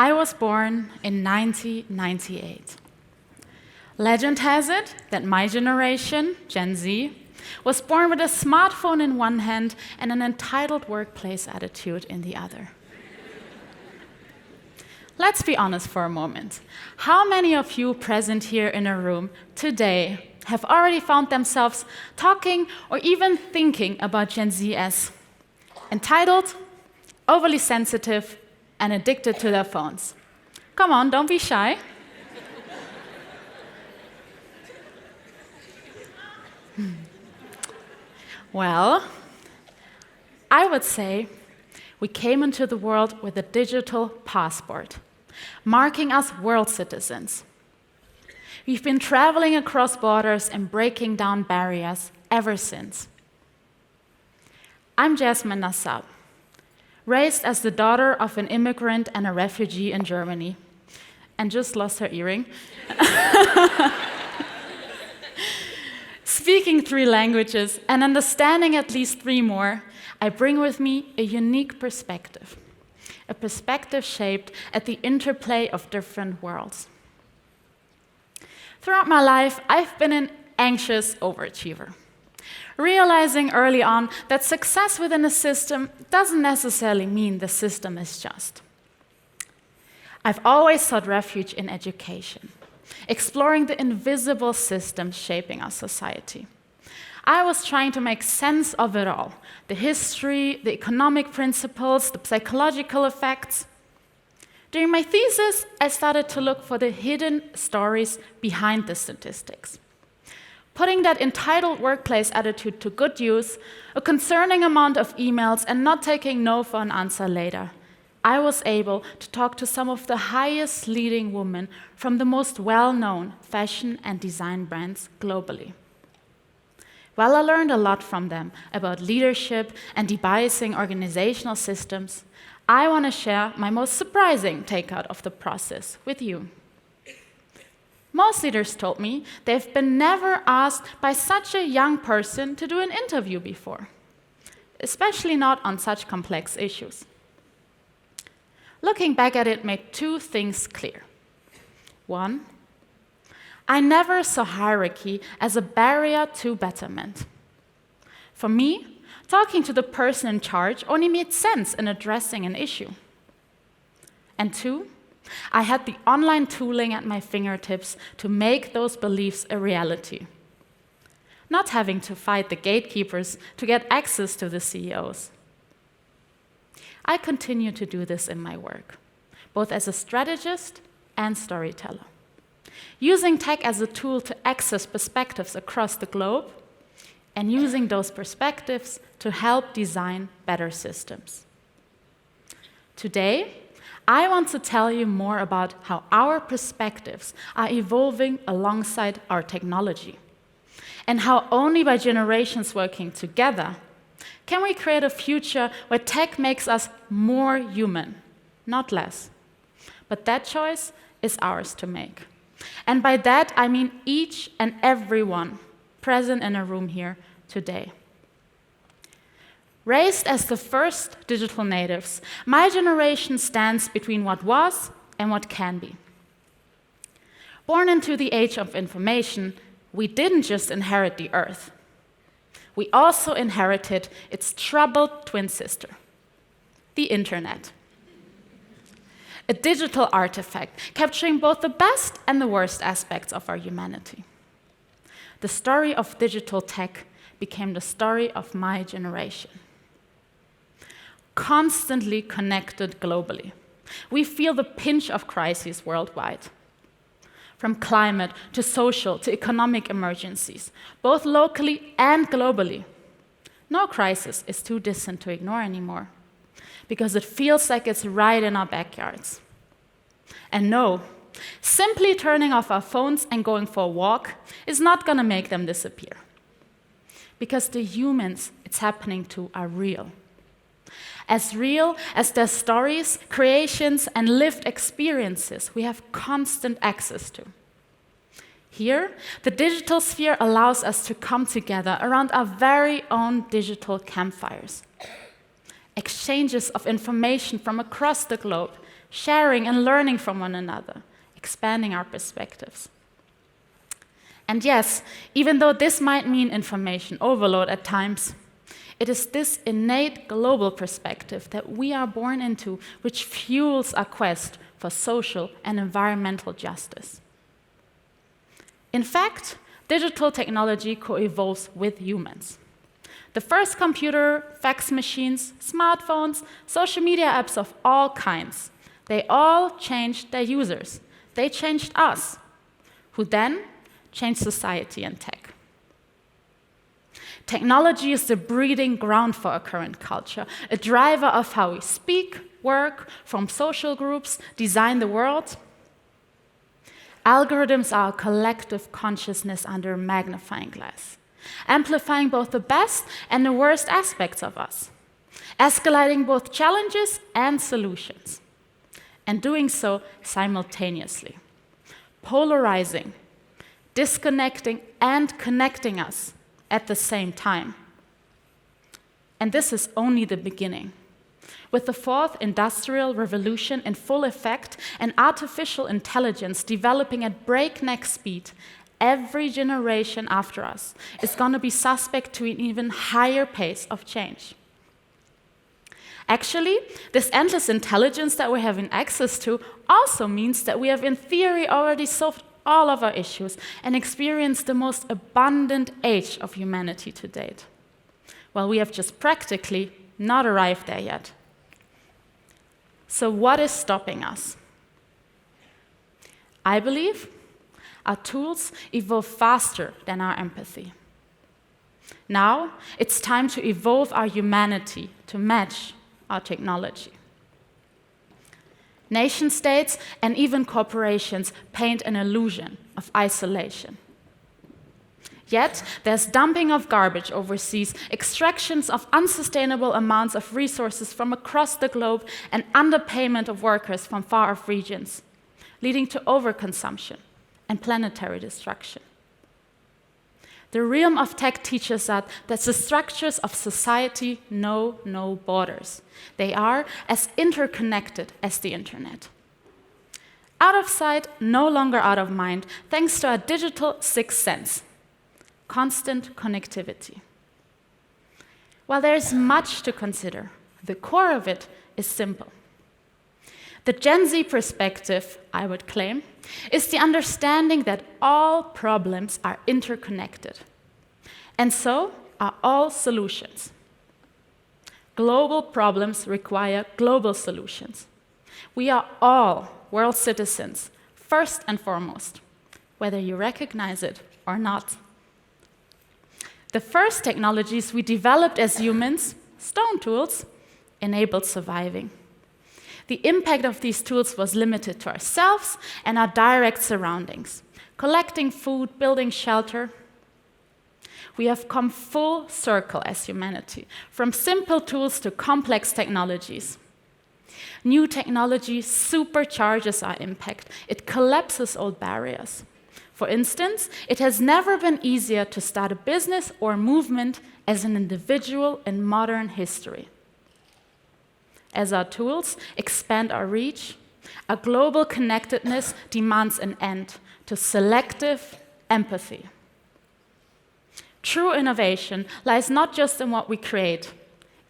I was born in 1998. Legend has it that my generation, Gen Z, was born with a smartphone in one hand and an entitled workplace attitude in the other. Let's be honest for a moment. How many of you present here in a room today have already found themselves talking or even thinking about Gen Z as entitled, overly sensitive, and addicted to their phones? Come on, don't be shy. Well, I would say we came into the world with a digital passport, marking us world citizens. We've been traveling across borders and breaking down barriers ever since. I'm Jasemen Nassab, raised as the daughter of an immigrant and a refugee in Germany, and just lost her earring. Speaking 3 languages and understanding at least 3 more, I bring with me a unique perspective, a perspective shaped at the interplay of different worlds. Throughout my life, I've been an anxious overachiever, realizing early on that success within a system doesn't necessarily mean the system is just. I've always sought refuge in education, exploring the invisible systems shaping our society. I was trying to make sense of it all, the history, the economic principles, the psychological effects. During my thesis, I started to look for the hidden stories behind the statistics. Putting that entitled workplace attitude to good use, a concerning amount of emails, and not taking no for an answer later, I was able to talk to some of the highest leading women from the most well-known fashion and design brands globally. While I learned a lot from them about leadership and debiasing organizational systems, I want to share my most surprising takeout of the process with you. Most leaders told me they've been never asked by such a young person to do an interview before, especially not on such complex issues. Looking back at it made 2 things clear. 1, I never saw hierarchy as a barrier to betterment. For me, talking to the person in charge only made sense in addressing an issue. And 2, I had the online tooling at my fingertips to make those beliefs a reality, not having to fight the gatekeepers to get access to the CEOs. I continue to do this in my work, both as a strategist and storyteller, using tech as a tool to access perspectives across the globe and using those perspectives to help design better systems. Today, I want to tell you more about how our perspectives are evolving alongside our technology, and how only by generations working together can we create a future where tech makes us more human, not less. But that choice is ours to make. And by that, I mean each and every one present in a room here today. Raised as the first digital natives, my generation stands between what was and what can be. Born into the age of information, we didn't just inherit the earth. We also inherited its troubled twin sister, the internet. A digital artifact capturing both the best and the worst aspects of our humanity. The story of digital tech became the story of my generation. Constantly connected globally, we feel the pinch of crises worldwide. From climate to social to economic emergencies, both locally and globally. No crisis is too distant to ignore anymore, because it feels like it's right in our backyards. And no, simply turning off our phones and going for a walk is not going to make them disappear. Because the humans it's happening to are real. As real as their stories, creations, and lived experiences we have constant access to. Here, the digital sphere allows us to come together around our very own digital campfires. Exchanges of information from across the globe sharing and learning from one another, expanding our perspectives. And yes, even though this might mean information overload at times, it is this innate global perspective that we are born into which fuels our quest for social and environmental justice. In fact, digital technology co-evolves with humans. The first computer, fax machines, smartphones, social media apps of all kinds, they all changed their users. They changed us, who then changed society and tech. Technology is the breeding ground for our current culture, a driver of how we speak, work, form social groups, design the world. Algorithms are a collective consciousness under a magnifying glass, amplifying both the best and the worst aspects of us, escalating both challenges and solutions, and doing so simultaneously, polarizing, disconnecting, and connecting us at the same time. And this is only the beginning. With the fourth industrial revolution in full effect and artificial intelligence developing at breakneck speed, every generation after us is going to be suspect to an even higher pace of change. Actually, this endless intelligence that we're having access to also means that we have, in theory, already solved all of our issues and experienced the most abundant age of humanity to date. Well, we have just practically not arrived there yet. So what is stopping us? I believe our tools evolve faster than our empathy. Now, it's time to evolve our humanity to match our technology. Nation-states and even corporations paint an illusion of isolation. Yet, there's dumping of garbage overseas, extractions of unsustainable amounts of resources from across the globe, and underpayment of workers from far-off regions, leading to overconsumption and planetary destruction. The realm of tech teaches us that the structures of society know no borders. They are as interconnected as the internet. Out of sight, no longer out of mind, thanks to our digital sixth sense, constant connectivity. While there is much to consider, the core of it is simple. The Gen Z perspective, I would claim, is the understanding that all problems are interconnected, and so are all solutions. Global problems require global solutions. We are all world citizens, first and foremost, whether you recognize it or not. The first technologies we developed as humans, stone tools, enabled surviving. The impact of these tools was limited to ourselves and our direct surroundings, collecting food, building shelter. We have come full circle as humanity, from simple tools to complex technologies. New technology supercharges our impact. It collapses old barriers. For instance, it has never been easier to start a business or movement as an individual in modern history. As our tools expand our reach, our global connectedness demands an end to selective empathy. True innovation lies not just in what we create,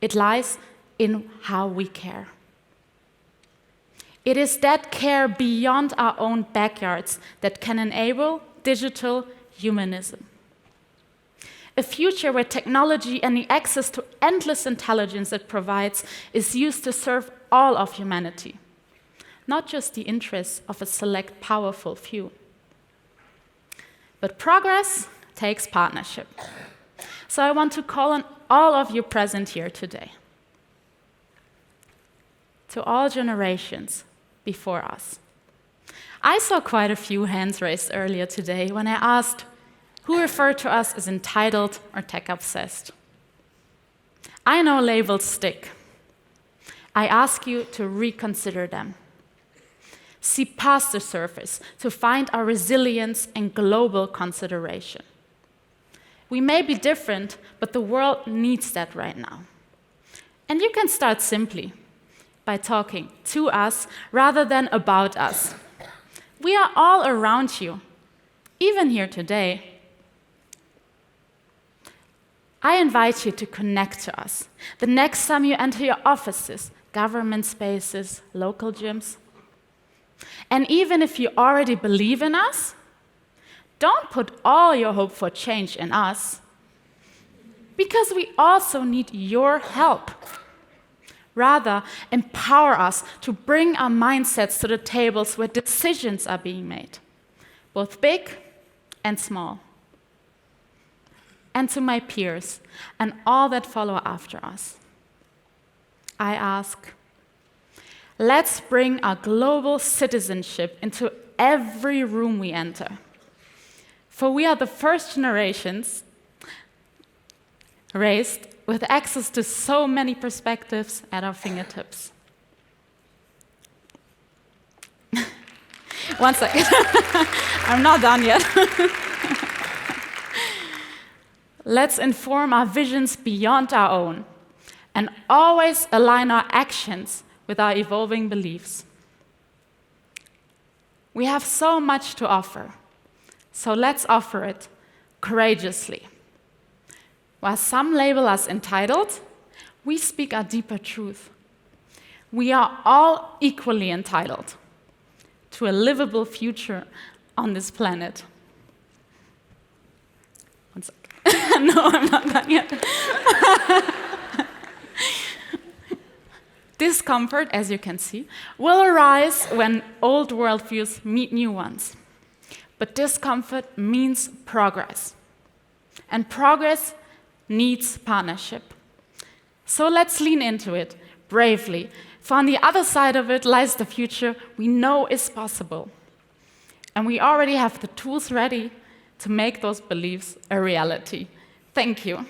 it lies in how we care. It is that care beyond our own backyards that can enable digital humanism. A future where technology and the access to endless intelligence it provides is used to serve all of humanity, not just the interests of a select powerful few. But progress takes partnership. So I want to call on all of you present here today, to all generations before us. I saw quite a few hands raised earlier today when I asked who referred to us as entitled or tech-obsessed. I know labels stick. I ask you to reconsider them. See past the surface to find our resilience and global consideration. We may be different, but the world needs that right now. And you can start simply. by talking to us rather than about us. We are all around you, even here today. I invite you to connect to us the next time you enter your offices, government spaces, local gyms. And even if you already believe in us, don't put all your hope for change in us, because we also need your help. Rather, empower us to bring our mindsets to the tables where decisions are being made, both big and small. And to my peers and all that follow after us, I ask, let's bring our global citizenship into every room we enter. For we are the first generations raised with access to so many perspectives at our fingertips. One second. I'm not done yet. Let's inform our visions beyond our own and always align our actions with our evolving beliefs. We have so much to offer, so let's offer it courageously. While some label us entitled, we speak our deeper truth. We are all equally entitled to a livable future on this planet. One second. No, I'm not done yet. Discomfort, as you can see, will arise when old worldviews meet new ones. But discomfort means progress. And progress needs partnership. So let's lean into it bravely, for on the other side of it lies the future we know is possible. And we already have the tools ready to make those beliefs a reality. Thank you.